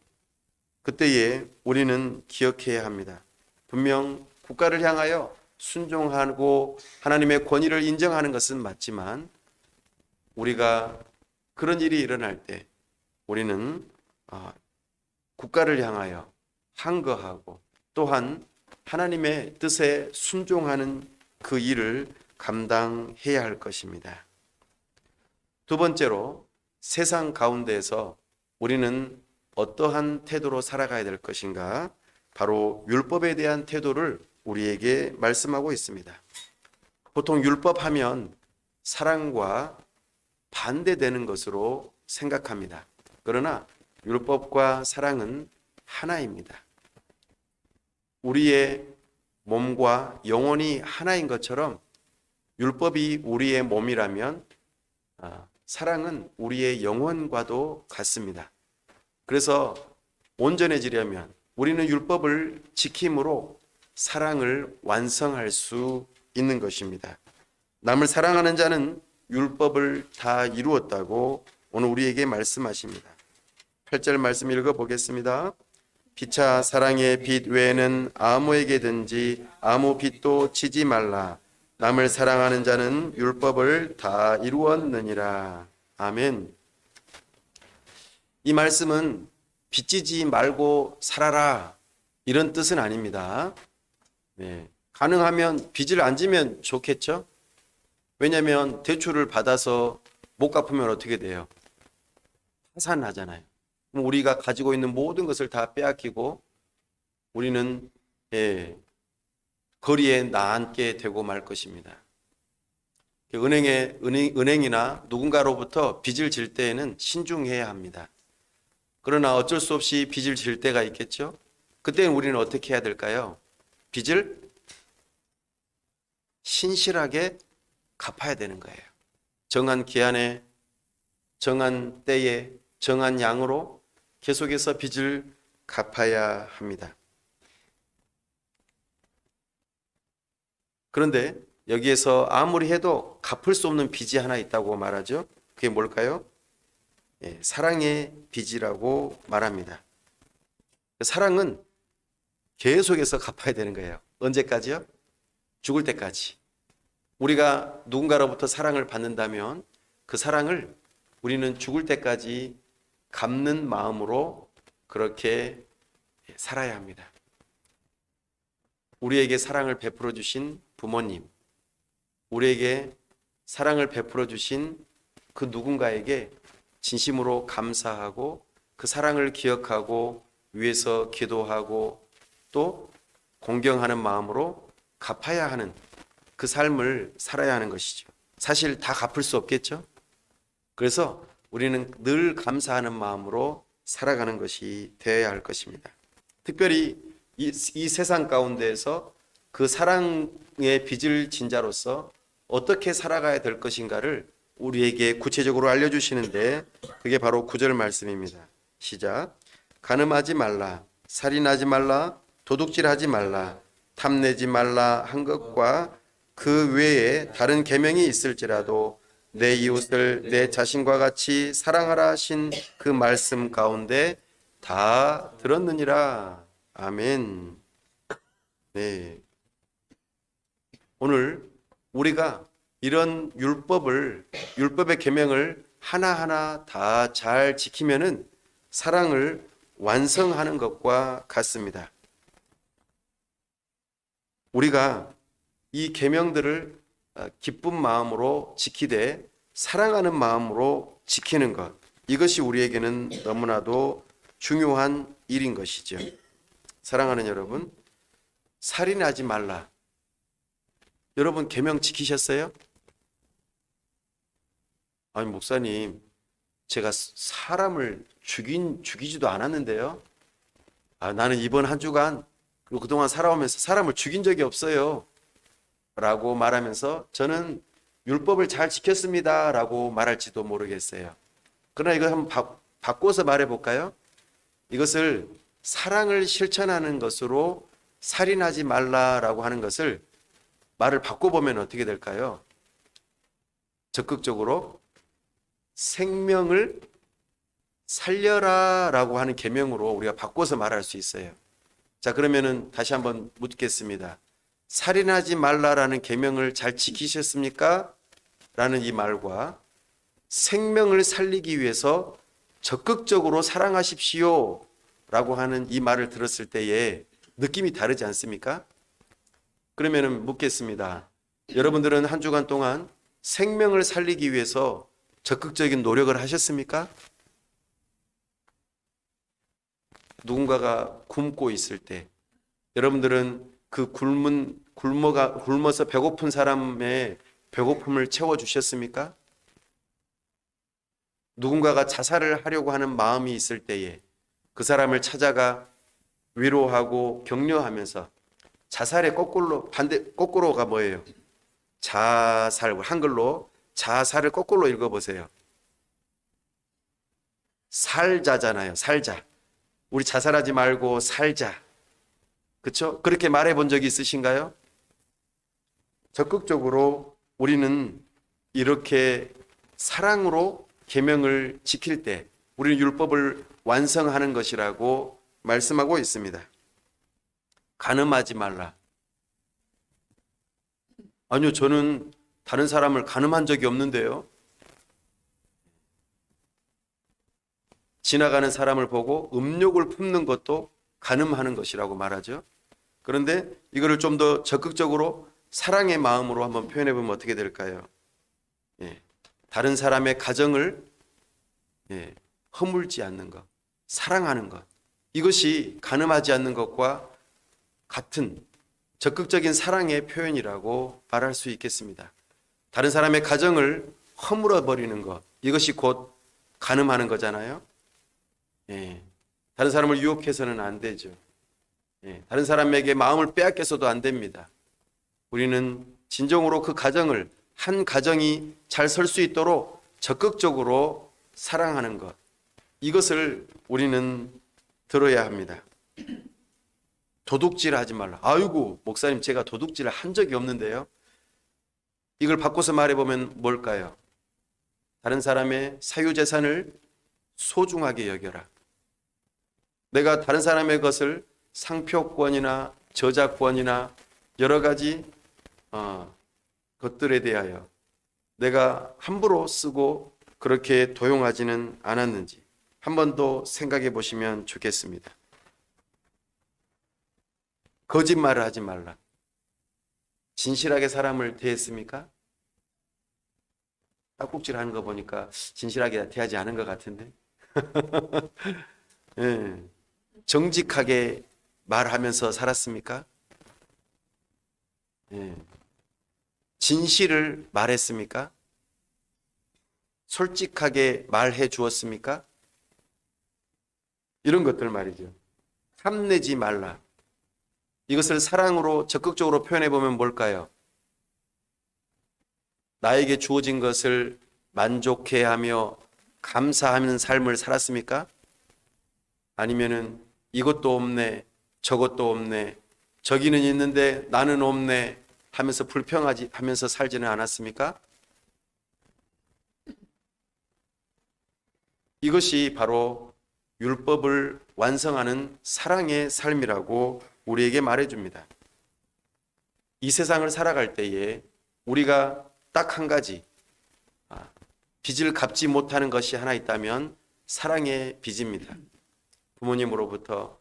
그때에 우리는 기억해야 합니다. 분명 국가를 향하여 순종하고 하나님의 권위를 인정하는 것은 맞지만 우리가 그런 일이 일어날 때 우리는 국가를 향하여 항거하고 또한 하나님의 뜻에 순종하는 그 일을 감당해야 할 것입니다. 두 번째로 세상 가운데에서 우리는 어떠한 태도로 살아가야 될 것인가? 바로 율법에 대한 태도를 우리에게 말씀하고 있습니다. 보통 율법하면 사랑과 반대되는 것으로 생각합니다. 그러나 율법과 사랑은 하나입니다. 우리의 몸과 영혼이 하나인 것처럼 율법이 우리의 몸이라면 사랑은 우리의 영혼과도 같습니다. 그래서 온전해지려면 우리는 율법을 지킴으로 사랑을 완성할 수 있는 것입니다. 남을 사랑하는 자는 율법을 다 이루었다고 오늘 우리에게 말씀하십니다. 8절 말씀 읽어보겠습니다. 피차 사랑의 빛 외에는 아무에게든지 아무 빛도 치지 말라. 남을 사랑하는 자는 율법을 다 이루었느니라. 아멘. 이 말씀은 빚지지 말고 살아라 이런 뜻은 아닙니다. 네. 가능하면 빚을 안 지면 좋겠죠? 왜냐하면 대출을 받아서 못 갚으면 어떻게 돼요? 파산하잖아요. 그럼 우리가 가지고 있는 모든 것을 다 빼앗기고 우리는 거리에 나앉게 되고 말 것입니다. 은행이나 누군가로부터 빚을 질 때에는 신중해야 합니다. 그러나 어쩔 수 없이 빚을 질 때가 있겠죠? 그때는 우리는 어떻게 해야 될까요? 빚을 신실하게 갚아야 되는 거예요. 정한 기한에, 정한 때에, 정한 양으로 계속해서 빚을 갚아야 합니다. 그런데 여기에서 아무리 해도 갚을 수 없는 빚이 하나 있다고 말하죠. 그게 뭘까요? 사랑의 빚이라고 말합니다. 사랑은 계속해서 갚아야 되는 거예요. 언제까지요? 죽을 때까지. 우리가 누군가로부터 사랑을 받는다면 그 사랑을 우리는 죽을 때까지 갚는 마음으로 그렇게 살아야 합니다. 우리에게 사랑을 베풀어 주신 부모님, 우리에게 사랑을 베풀어 주신 그 누군가에게 진심으로 감사하고 그 사랑을 기억하고 위해서 기도하고 또 공경하는 마음으로 갚아야 하는 그 삶을 살아야 하는 것이죠. 사실 다 갚을 수 없겠죠. 그래서 우리는 늘 감사하는 마음으로 살아가는 것이 되어야 할 것입니다. 특별히 이 세상 가운데에서 그 사랑의 빚을 진 자로서 어떻게 살아가야 될 것인가를 우리에게 구체적으로 알려주시는데 그게 바로 9절 말씀입니다. 시작. 간음하지 말라, 살인하지 말라, 도둑질하지 말라, 탐내지 말라 한 것과 그 외에 다른 계명이 있을지라도 내 이웃을 내 자신과 같이 사랑하라 하신 그 말씀 가운데 다 들었느니라. 아멘. 네. 오늘 우리가 이런 율법의 계명을 하나하나 다 잘 지키면은 사랑을 완성하는 것과 같습니다. 우리가 이 계명들을 기쁜 마음으로 지키되 사랑하는 마음으로 지키는 것, 이것이 우리에게는 너무나도 중요한 일인 것이죠. 사랑하는 여러분, 살인하지 말라. 여러분 계명 지키셨어요? 아니 목사님, 제가 사람을 죽이지도 않았는데요. 나는 이번 한 주간 그리고 그동안 살아오면서 사람을 죽인 적이 없어요. 라고 말하면서 저는 율법을 잘 지켰습니다. 라고 말할지도 모르겠어요. 그러나 이거 한번 바꿔서 말해 볼까요? 이것을 사랑을 실천하는 것으로 살인하지 말라라고 하는 것을 말을 바꿔보면 어떻게 될까요? 적극적으로 생명을 살려라 라고 하는 계명으로 우리가 바꿔서 말할 수 있어요. 자, 그러면은 다시 한번 묻겠습니다. 살인하지 말라라는 계명을 잘 지키셨습니까? 라는 이 말과 생명을 살리기 위해서 적극적으로 사랑하십시오 라고 하는 이 말을 들었을 때에 느낌이 다르지 않습니까? 그러면은 묻겠습니다. 여러분들은 한 주간 동안 생명을 살리기 위해서 적극적인 노력을 하셨습니까? 누군가가 굶고 있을 때 여러분들은 그 굶어서 배고픈 사람의 배고픔을 채워주셨습니까? 누군가가 자살을 하려고 하는 마음이 있을 때에 그 사람을 찾아가 위로하고 격려하면서 자살의 거꾸로가 뭐예요? 자살, 한글로 자살을 거꾸로 읽어보세요. 살자잖아요. 살자. 우리 자살하지 말고 살자. 그렇죠? 그렇게 말해 본 적이 있으신가요? 적극적으로 우리는 이렇게 사랑으로 계명을 지킬 때 우리는 율법을 완성하는 것이라고 말씀하고 있습니다. 간음하지 말라. 아니요, 저는 다른 사람을 간음한 적이 없는데요. 지나가는 사람을 보고 음욕을 품는 것도 간음하는 것이라고 말하죠. 그런데 이거를 좀 더 적극적으로 사랑의 마음으로 한번 표현해 보면 어떻게 될까요? 다른 사람의 가정을 허물지 않는 것, 사랑하는 것, 이것이 간음하지 않는 것과 같은 적극적인 사랑의 표현이라고 말할 수 있겠습니다. 다른 사람의 가정을 허물어 버리는 것, 이것이 곧 간음하는 거잖아요. 다른 사람을 유혹해서는 안 되죠. 다른 사람에게 마음을 빼앗겨서도 안 됩니다. 우리는 진정으로 그 가정을, 한 가정이 잘 설 수 있도록 적극적으로 사랑하는 것, 이것을 우리는 들어야 합니다. 도둑질 하지 말라. 아이고 목사님, 제가 도둑질을 한 적이 없는데요. 이걸 바꿔서 말해보면 뭘까요? 다른 사람의 사유재산을 소중하게 여겨라. 내가 다른 사람의 것을 상표권이나 저작권이나 여러 가지 것들에 대하여 내가 함부로 쓰고 그렇게 도용하지는 않았는지 한 번 더 생각해 보시면 좋겠습니다. 거짓말을 하지 말라. 진실하게 사람을 대했습니까? 딱꼭질 하는 거 보니까 진실하게 대하지 않은 것 같은데. 정직하게 말하면서 살았습니까? 진실을 말했습니까? 솔직하게 말해 주었습니까? 이런 것들 말이죠. 탐내지 말라. 이것을 사랑으로 적극적으로 표현해 보면 뭘까요? 나에게 주어진 것을 만족해하며 감사하는 삶을 살았습니까? 아니면은 이것도 없네, 저것도 없네, 저기는 있는데 나는 없네 하면서 불평하면서 살지는 않았습니까? 이것이 바로 율법을 완성하는 사랑의 삶이라고 우리에게 말해줍니다. 이 세상을 살아갈 때에 우리가 딱 한 가지 빚을 갚지 못하는 것이 하나 있다면 사랑의 빚입니다. 부모님으로부터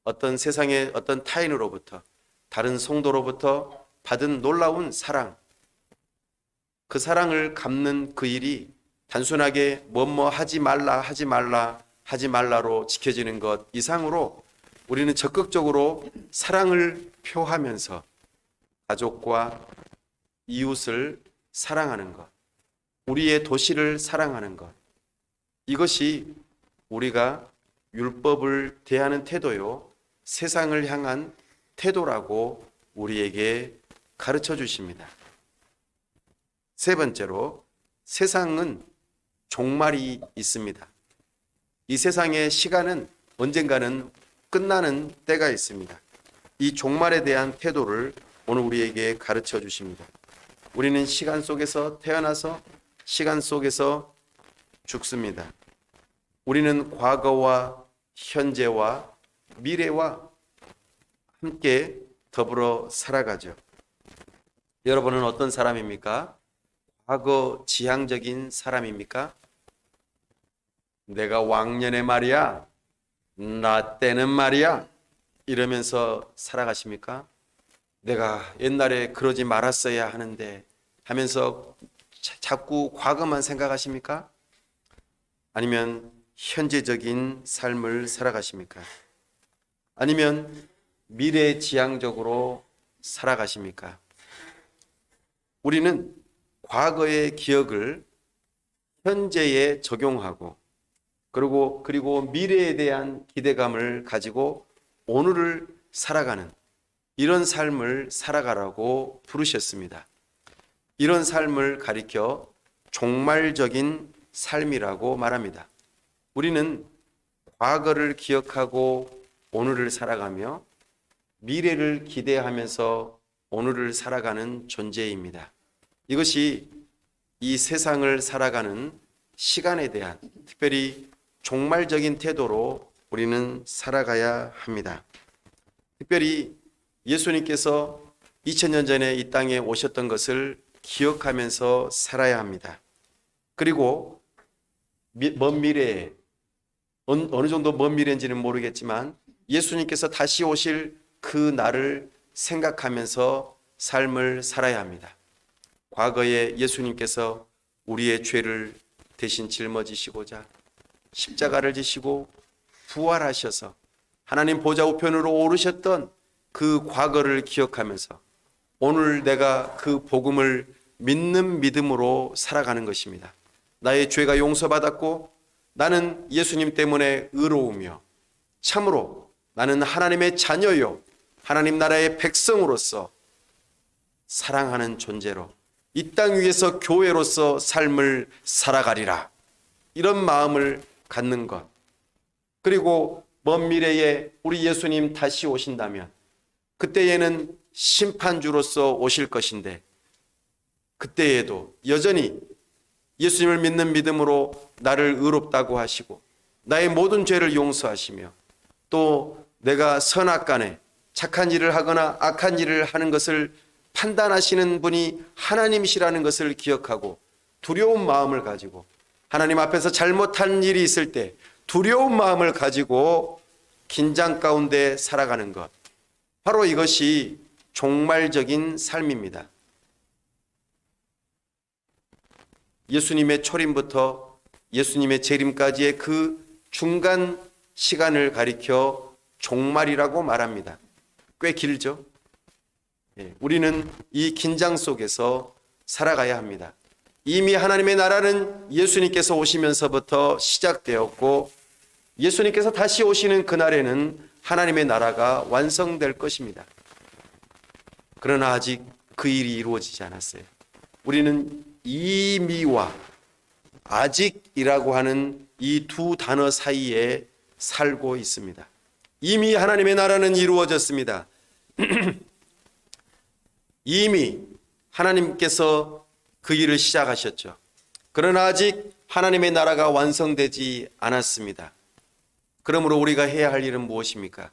어떤 세상의 어떤 타인으로부터 다른 성도로부터 받은 놀라운 사랑, 그 사랑을 갚는 그 일이 단순하게 뭐뭐 하지 말라로 지켜지는 것 이상으로 우리는 적극적으로 사랑을 표하면서 가족과 이웃을 사랑하는 것, 우리의 도시를 사랑하는 것, 이것이 우리가 율법을 대하는 태도요, 세상을 향한 태도라고 우리에게 가르쳐 주십니다. 세 번째로, 세상은 종말이 있습니다. 이 세상의 시간은 언젠가는 끝나는 때가 있습니다. 이 종말에 대한 태도를 오늘 우리에게 가르쳐 주십니다. 우리는 시간 속에서 태어나서 시간 속에서 죽습니다. 우리는 과거와 현재와 미래와 함께 더불어 살아가죠. 여러분은 어떤 사람입니까? 과거 지향적인 사람입니까? 내가 왕년에 말이야, 나 때는 말이야, 이러면서 살아가십니까? 내가 옛날에 그러지 말았어야 하는데 하면서 자꾸 과거만 생각하십니까? 아니면 현재적인 삶을 살아가십니까? 아니면 미래지향적으로 살아가십니까? 우리는 과거의 기억을 현재에 적용하고 그리고 미래에 대한 기대감을 가지고 오늘을 살아가는 이런 삶을 살아가라고 부르셨습니다. 이런 삶을 가리켜 종말적인 삶이라고 말합니다. 우리는 과거를 기억하고 오늘을 살아가며 미래를 기대하면서 오늘을 살아가는 존재입니다. 이것이 이 세상을 살아가는 시간에 대한 특별히 종말적인 태도로 우리는 살아가야 합니다. 특별히 예수님께서 2000년 전에 이 땅에 오셨던 것을 기억하면서 살아야 합니다. 그리고 먼 미래에 어느 정도 먼 미래인지는 모르겠지만 예수님께서 다시 오실 그 날을 생각하면서 삶을 살아야 합니다. 과거에 예수님께서 우리의 죄를 대신 짊어지시고자 십자가를 지시고 부활하셔서 하나님 보좌 우편으로 오르셨던 그 과거를 기억하면서 오늘 내가 그 복음을 믿는 믿음으로 살아가는 것입니다. 나의 죄가 용서받았고 나는 예수님 때문에 의로우며 참으로 나는 하나님의 자녀요 하나님 나라의 백성으로서 사랑하는 존재로 이 땅 위에서 교회로서 삶을 살아가리라. 이런 마음을 갖는 것. 그리고 먼 미래에 우리 예수님 다시 오신다면 그때에는 심판주로서 오실 것인데 그때에도 여전히 예수님을 믿는 믿음으로 나를 의롭다고 하시고 나의 모든 죄를 용서하시며 또 내가 선악간에 착한 일을 하거나 악한 일을 하는 것을 판단하시는 분이 하나님이시라는 것을 기억하고 두려운 마음을 가지고 하나님 앞에서 잘못한 일이 있을 때 두려운 마음을 가지고 긴장 가운데 살아가는 것. 바로 이것이 종말적인 삶입니다. 예수님의 초림부터 예수님의 재림까지의 그 중간 시간을 가리켜 종말이라고 말합니다. 꽤 길죠? 우리는 이 긴장 속에서 살아가야 합니다. 이미 하나님의 나라는 예수님께서 오시면서부터 시작되었고 예수님께서 다시 오시는 그날에는 하나님의 나라가 완성될 것입니다. 그러나 아직 그 일이 이루어지지 않았어요. 우리는 이미와 아직이라고 하는 이 두 단어 사이에 살고 있습니다. 이미 하나님의 나라는 이루어졌습니다. 이미 하나님께서 그 일을 시작하셨죠. 그러나 아직 하나님의 나라가 완성되지 않았습니다. 그러므로 우리가 해야 할 일은 무엇입니까?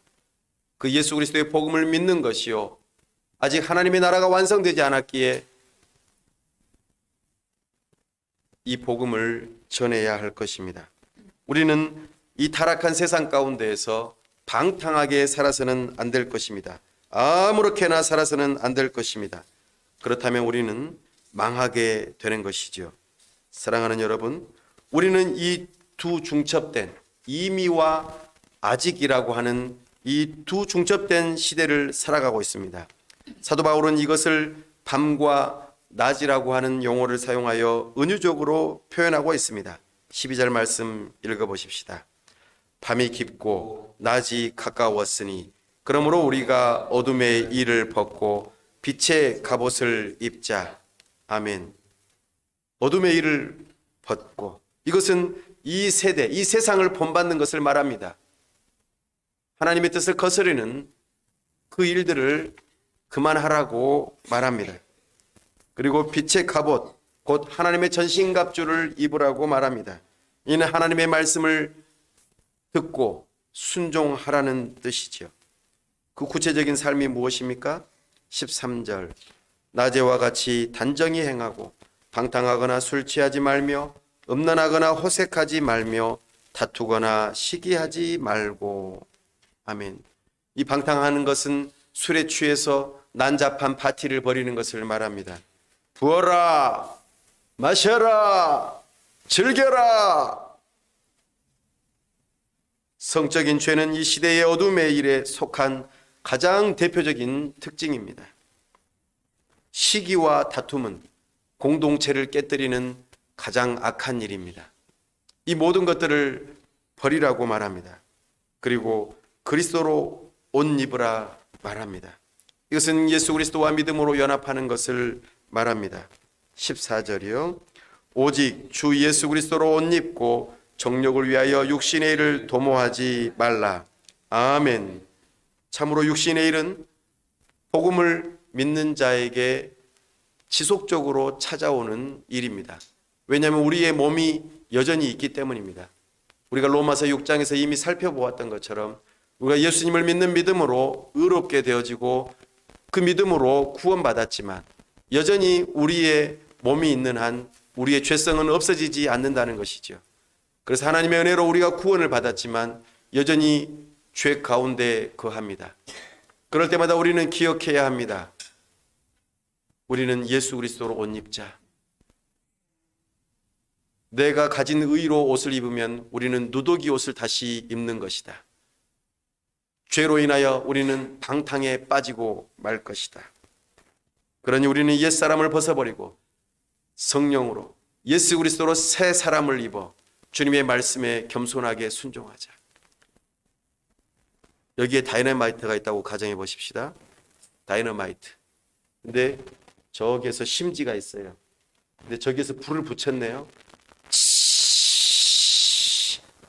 그 예수 그리스도의 복음을 믿는 것이요, 아직 하나님의 나라가 완성되지 않았기에 이 복음을 전해야 할 것입니다. 우리는 이 타락한 세상 가운데에서 방탕하게 살아서는 안 될 것입니다. 아무렇게나 살아서는 안 될 것입니다. 그렇다면 우리는 망하게 되는 것이죠. 사랑하는 여러분, 우리는 이 두 중첩된 이미와 아직이라고 하는 이 두 중첩된 시대를 살아가고 있습니다. 사도 바울은 이것을 밤과 낮이라고 하는 용어를 사용하여 은유적으로 표현하고 있습니다. 12절 말씀 읽어보십시다. 밤이 깊고 낮이 가까웠으니 그러므로 우리가 어둠의 일을 벗고 빛의 갑옷을 입자. 아멘. 어둠의 일을 벗고, 이것은 이 세대, 이 세상을 본받는 것을 말합니다. 하나님의 뜻을 거스르는 그 일들을 그만하라고 말합니다. 그리고 빛의 갑옷, 곧 하나님의 전신갑주를 입으라고 말합니다. 이는 하나님의 말씀을 듣고 순종하라는 뜻이죠. 그 구체적인 삶이 무엇입니까? 13절, 낮에와 같이 단정히 행하고 방탕하거나 술 취하지 말며 음란하거나 호색하지 말며 다투거나 시기하지 말고. 아멘. 이 방탕하는 것은 술에 취해서 난잡한 파티를 벌이는 것을 말합니다. 부어라, 마셔라, 즐겨라. 성적인 죄는 이 시대의 어둠의 일에 속한 가장 대표적인 특징입니다. 시기와 다툼은 공동체를 깨뜨리는 가장 악한 일입니다. 이 모든 것들을 버리라고 말합니다. 그리고 그리스도로 옷 입으라 말합니다. 이것은 예수 그리스도와 믿음으로 연합하는 것을 말합니다. 14절이요. 오직 주 예수 그리스도로 옷 입고 정욕을 위하여 육신의 일을 도모하지 말라. 아멘. 참으로 육신의 일은 복음을 믿는 자에게 지속적으로 찾아오는 일입니다. 왜냐하면 우리의 몸이 여전히 있기 때문입니다. 우리가 로마서 6장에서 이미 살펴보았던 것처럼 우리가 예수님을 믿는 믿음으로 의롭게 되어지고 그 믿음으로 구원받았지만 여전히 우리의 몸이 있는 한 우리의 죄성은 없어지지 않는다는 것이죠. 그래서 하나님의 은혜로 우리가 구원을 받았지만 여전히 죄 가운데 거합니다. 그럴 때마다 우리는 기억해야 합니다. 우리는 예수 그리스도로 옷 입자. 내가 가진 의로 옷을 입으면 우리는 누더기 옷을 다시 입는 것이다. 죄로 인하여 우리는 방탕에 빠지고 말 것이다. 그러니 우리는 옛사람을 벗어버리고 성령으로 예수 그리스도로 새 사람을 입어 주님의 말씀에 겸손하게 순종하자. 여기에 다이너마이트가 있다고 가정해 보십시다. 다이너마이트. 근데 저기에서 심지가 있어요. 근데 저기에서 불을 붙였네요.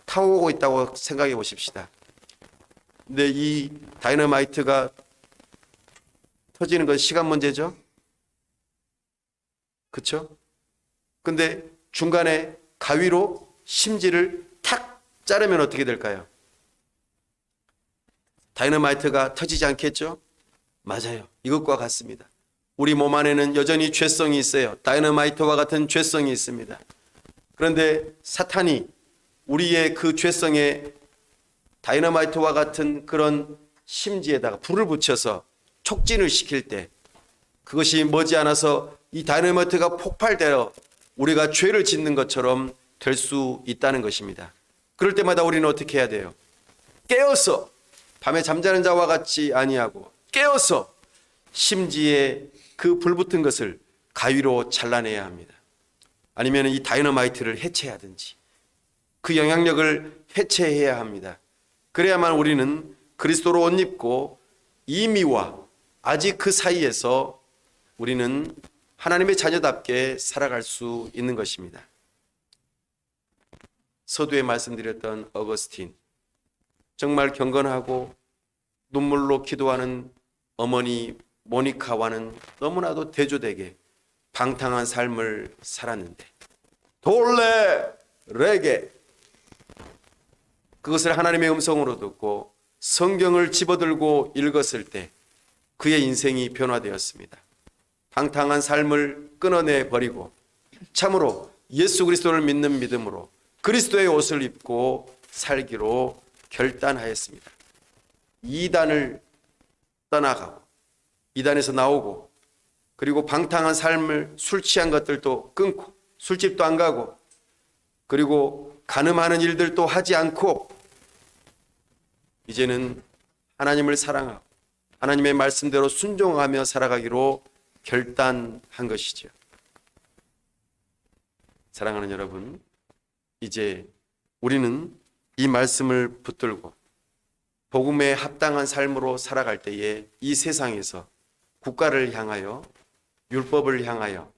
타오고 있다고 생각해 보십시다. 근데 이 다이너마이트가 터지는 건 시간 문제죠? 그렇죠? 근데 중간에 가위로 심지를 탁 자르면 어떻게 될까요? 다이너마이트가 터지지 않겠죠? 맞아요. 이것과 같습니다. 우리 몸 안에는 여전히 죄성이 있어요. 다이너마이트와 같은 죄성이 있습니다. 그런데 사탄이 우리의 그 죄성에 다이너마이트와 같은 그런 심지에다가 불을 붙여서 촉진을 시킬 때 그것이 머지않아서 이 다이너마이트가 폭발되어 우리가 죄를 짓는 것처럼 될 수 있다는 것입니다. 그럴 때마다 우리는 어떻게 해야 돼요? 깨어서 밤에 잠자는 자와 같이 아니하고 깨어서 심지에 그 불붙은 것을 가위로 잘라내야 합니다. 아니면 이 다이너마이트를 해체하든지 그 영향력을 해체해야 합니다. 그래야만 우리는 그리스도로 옷 입고 이미와 아직 그 사이에서 우리는 하나님의 자녀답게 살아갈 수 있는 것입니다. 서두에 말씀드렸던 어거스틴, 정말 경건하고 눈물로 기도하는 어머니 모니카와는 너무나도 대조되게 방탕한 삶을 살았는데 돌레 레게. 그것을 하나님의 음성으로 듣고 성경을 집어들고 읽었을 때 그의 인생이 변화되었습니다. 방탕한 삶을 끊어내 버리고 참으로 예수 그리스도를 믿는 믿음으로 그리스도의 옷을 입고 살기로 결단하였습니다. 이단을 떠나가고 이단에서 나오고 그리고 방탕한 삶을 술 취한 것들도 끊고 술집도 안 가고 그리고 간음하는 일들도 하지 않고 이제는 하나님을 사랑하고 하나님의 말씀대로 순종하며 살아가기로 결단한 것이죠. 사랑하는 여러분, 이제 우리는 이 말씀을 붙들고 복음에 합당한 삶으로 살아갈 때에 이 세상에서 국가를 향하여 율법을 향하여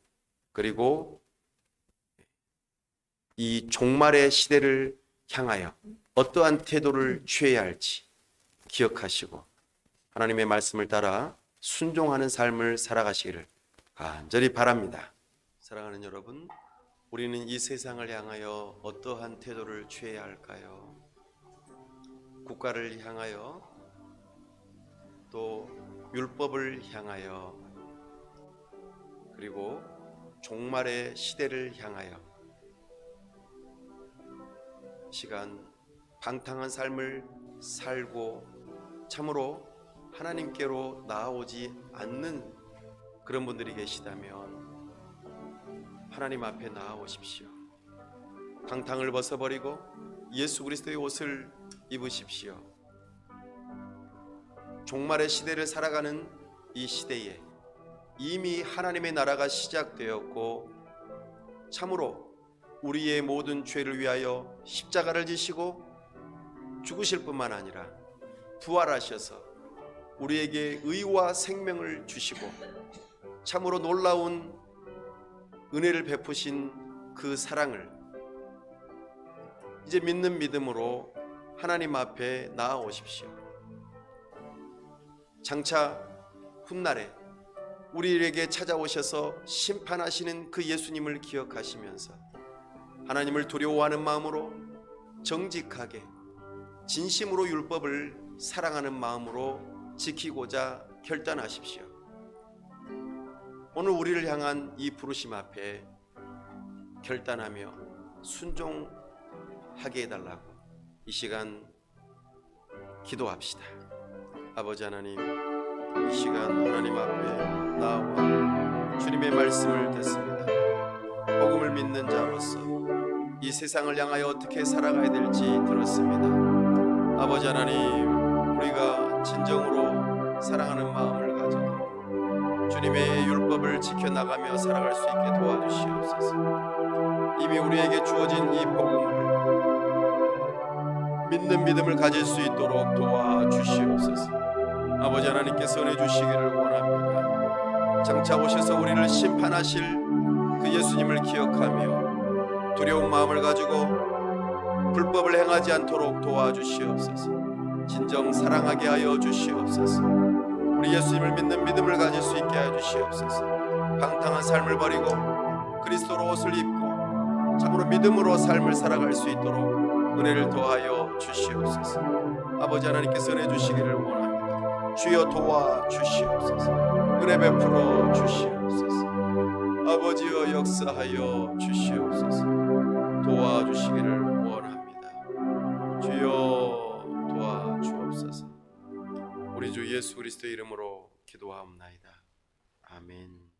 그리고 이 종말의 시대를 향하여 어떠한 태도를 취해야 할지 기억하시고 하나님의 말씀을 따라 순종하는 삶을 살아가시기를 간절히 바랍니다. 사랑하는 여러분, 우리는 이 세상을 향하여 어떠한 태도를 취해야 할까요? 국가를 향하여 또 율법을 향하여 그리고 종말의 시대를 향하여 시간 방탕한 삶을 살고 참으로 하나님께로 나아오지 않는 그런 분들이 계시다면 하나님 앞에 나아오십시오. 방탕을 벗어버리고 예수 그리스도의 옷을 입으십시오. 종말의 시대를 살아가는 이 시대에 이미 하나님의 나라가 시작되었고 참으로 우리의 모든 죄를 위하여 십자가를 지시고 죽으실 뿐만 아니라 부활하셔서 우리에게 의와 생명을 주시고 참으로 놀라운 은혜를 베푸신 그 사랑을 이제 믿는 믿음으로 하나님 앞에 나아오십시오. 장차 훗날에 우리에게 찾아오셔서 심판하시는 그 예수님을 기억하시면서 하나님을 두려워하는 마음으로 정직하게 진심으로 율법을 사랑하는 마음으로 지키고자 결단하십시오. 오늘 우리를 향한 이 부르심 앞에 결단하며 순종하게 해달라고 이 시간 기도합시다. 아버지 하나님, 이 시간 하나님 앞에 나와 주님의 말씀을 듣습니다. 복음을 믿는 자로서 이 세상을 향하여 어떻게 살아가야 될지 들었습니다. 아버지 하나님, 우리가 진정으로 사랑하는 마음을 가지고 주님의 율법을 지켜나가며 살아갈 수 있게 도와주시옵소서. 이미 우리에게 주어진 이 복음을 믿는 믿음을 가질 수 있도록 도와주시옵소서. 아버지 하나님께서 은혜 주시기를 원합니다. 장차 오셔서 우리를 심판하실 그 예수님을 기억하며 두려운 마음을 가지고 불법을 행하지 않도록 도와주시옵소서. 진정 사랑하게 하여 주시옵소서. 우리 예수님을 믿는 믿음을 가질 수 있게 하여 주시옵소서. 방탕한 삶을 버리고 그리스도로 옷을 입고 참으로 믿음으로 삶을 살아갈 수 있도록 은혜를 더하여 주시옵소서. 아버지 하나님께서 은혜 주시기를 원합니다. 주여 도와주시옵소서. 은혜 베풀어 주시옵소서. 아버지여 역사하여 주시옵소서. 도와주시기를 원합니다. 주여 도와주옵소서. 우리 주 예수 그리스도의 이름으로 기도하옵나이다. 아멘.